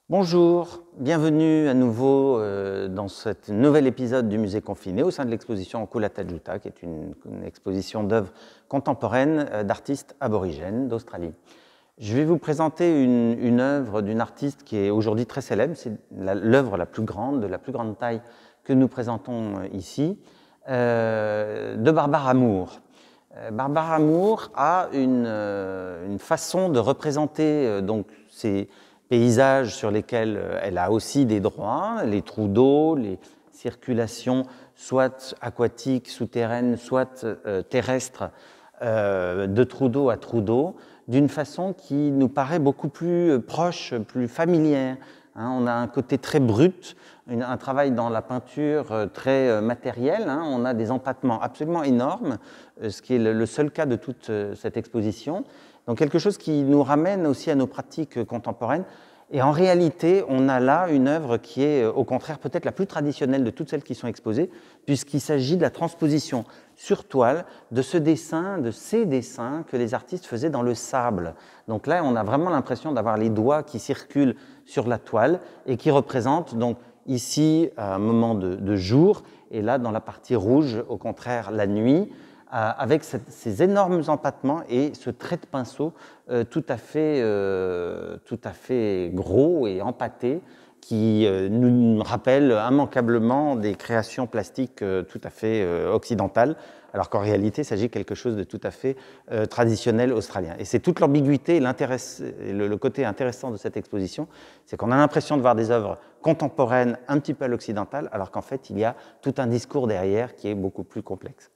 Bonjour, bienvenue à nouveau dans ce nouvel épisode du Musée Confiné au sein de l'exposition Kulata Juta, qui est une exposition d'œuvres contemporaines d'artistes aborigènes d'Australie. Je vais vous présenter une œuvre d'une artiste qui est aujourd'hui très célèbre, c'est l'œuvre la plus grande, de la plus grande taille que nous présentons ici, de Barbara Moore. Barbara Moore a une façon de représenter donc ces paysages sur lesquels elle a aussi des droits, les trous d'eau, les circulations soit aquatiques, souterraines, soit terrestres, de trous d'eau à trous d'eau, d'une façon qui nous paraît beaucoup plus proche, plus familière. On a un côté très brut, un travail dans la peinture très matériel. On a des empattements absolument énormes, ce qui est le seul cas de toute cette exposition. Donc quelque chose qui nous ramène aussi à nos pratiques contemporaines. Et en réalité, on a là une œuvre qui est au contraire peut-être la plus traditionnelle de toutes celles qui sont exposées, puisqu'il s'agit de la transposition sur toile de ces dessins que les artistes faisaient dans le sable. Donc là, on a vraiment l'impression d'avoir les doigts qui circulent sur la toile et qui représentent donc ici un moment de jour, et là dans la partie rouge, au contraire, la nuit, avec ces énormes empattements et ce trait de pinceau tout à fait gros et empâté qui nous rappelle immanquablement des créations plastiques tout à fait occidentales, alors qu'en réalité, il s'agit de quelque chose de tout à fait traditionnel australien. Et c'est toute l'ambiguïté et le côté intéressant de cette exposition, c'est qu'on a l'impression de voir des œuvres contemporaines un petit peu à l'occidental, alors qu'en fait, il y a tout un discours derrière qui est beaucoup plus complexe.